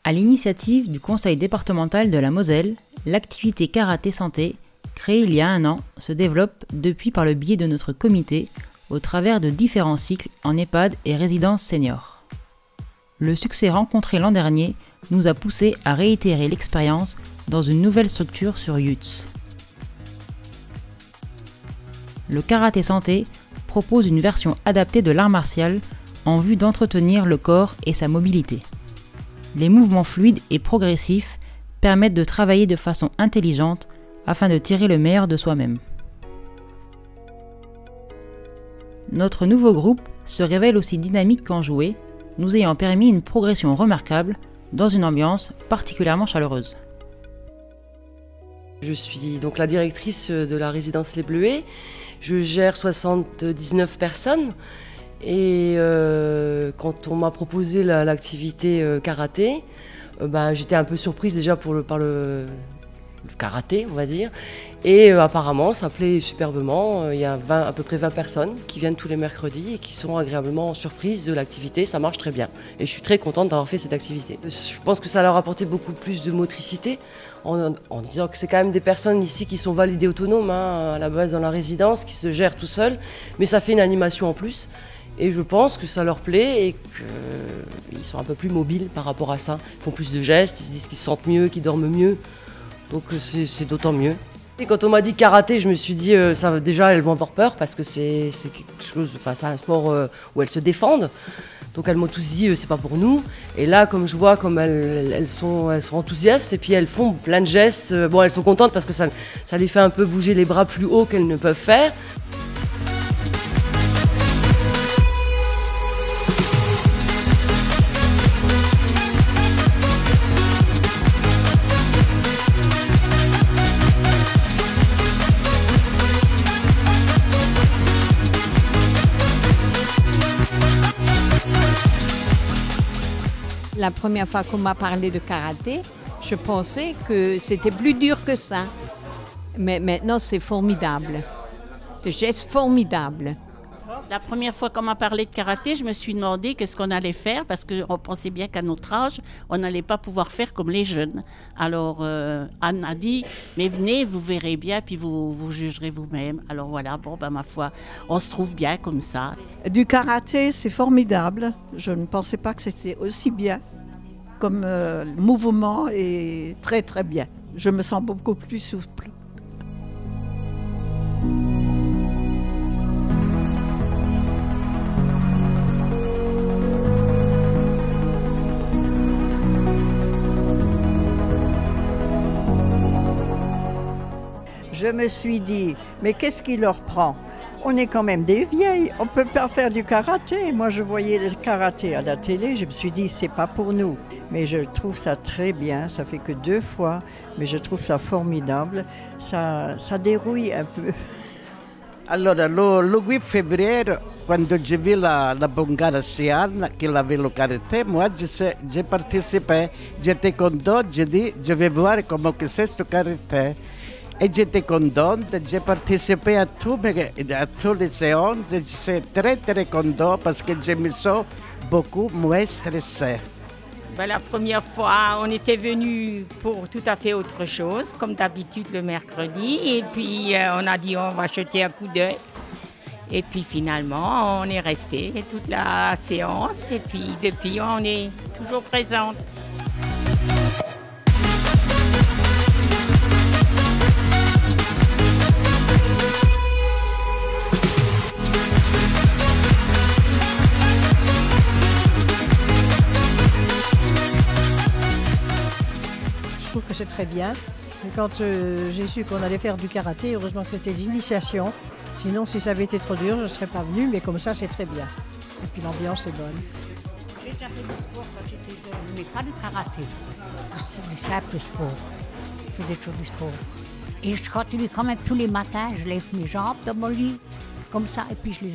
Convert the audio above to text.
À l'initiative du Conseil départemental de la Moselle, l'activité karaté santé, créée il y a 1 an, se développe depuis par le biais de notre comité au travers de différents cycles en EHPAD et résidences seniors. Le succès rencontré l'an dernier nous a poussé à réitérer l'expérience dans une nouvelle structure sur Yutz. Le karaté santé propose une version adaptée de l'art martial en vue d'entretenir le corps et sa mobilité. Les mouvements fluides et progressifs permettent de travailler de façon intelligente afin de tirer le meilleur de soi-même. Notre nouveau groupe se révèle aussi dynamique qu'enjoué, nous ayant permis une progression remarquable dans une ambiance particulièrement chaleureuse. Je suis donc la directrice de la résidence Les Bleuets. Je gère 79 personnes et quand on m'a proposé l'activité karaté, j'étais un peu surprise déjà par le karaté, on va dire. Et apparemment, ça plaît superbement. Il y a à peu près 20 personnes qui viennent tous les mercredis et qui sont agréablement surprises de l'activité. Ça marche très bien. Et je suis très contente d'avoir fait cette activité. Je pense que ça leur a apporté beaucoup plus de motricité en disant que c'est quand même des personnes ici qui sont validées autonomes, à la base dans la résidence, qui se gèrent tout seuls. Mais ça fait une animation en plus. Et je pense que ça leur plaît et qu'ils sont un peu plus mobiles par rapport à ça. Ils font plus de gestes, ils se disent qu'ils se sentent mieux, qu'ils dorment mieux. Donc c'est d'autant mieux. Et quand on m'a dit karaté, je me suis dit, déjà elles vont avoir peur parce que c'est quelque chose, c'est un sport où elles se défendent. Donc elles m'ont tous dit, c'est pas pour nous. Et là, comme je vois, comme elles sont enthousiastes et puis elles font plein de gestes. Bon, elles sont contentes parce que ça les fait un peu bouger les bras plus haut qu'elles ne peuvent faire. La première fois qu'on m'a parlé de karaté, je pensais que c'était plus dur que ça. Mais maintenant, c'est formidable. Des gestes formidables. La première fois qu'on m'a parlé de karaté, je me suis demandé qu'est-ce qu'on allait faire parce qu'on pensait bien qu'à notre âge, on n'allait pas pouvoir faire comme les jeunes. Alors Anne a dit, mais venez, vous verrez bien, puis vous jugerez vous-même. Alors voilà, ma foi, on se trouve bien comme ça. Du karaté, c'est formidable. Je ne pensais pas que c'était aussi bien comme mouvement et très très bien. Je me sens beaucoup plus souple. Je me suis dit, mais qu'est-ce qui leur prend? On est quand même des vieilles, on ne peut pas faire du karaté. Moi, je voyais le karaté à la télé, je me suis dit, c'est pas pour nous. Mais je trouve ça très bien, ça fait que 2 fois, mais je trouve ça formidable. Ça dérouille un peu. Allora, le 8 février, quand j'ai vu la Bongara Sian qui avait le karaté, moi, j'ai participé, j'étais contente, j'ai dit, je vais voir comment c'est ce karaté. Et j'étais contente, j'ai participé à toutes les séances et j'étais très très contente parce que je me sens beaucoup moins stressée. La première fois, on était venus pour tout à fait autre chose, comme d'habitude le mercredi. Et puis on a dit on va jeter un coup d'œil. Et puis finalement, on est resté toute la séance et puis depuis on est toujours présente. Je trouve que c'est très bien. Et quand j'ai su qu'on allait faire du karaté, heureusement que c'était l'initiation. Sinon, si ça avait été trop dur, je ne serais pas venue, mais comme ça, c'est très bien. Et puis l'ambiance est bonne. J'ai déjà fait du sport quand j'étais jeune, mais pas du karaté. C'est du simple sport. Je faisais toujours du sport. Et je continue quand même tous les matins, je lève mes jambes dans mon lit, comme ça, et puis je les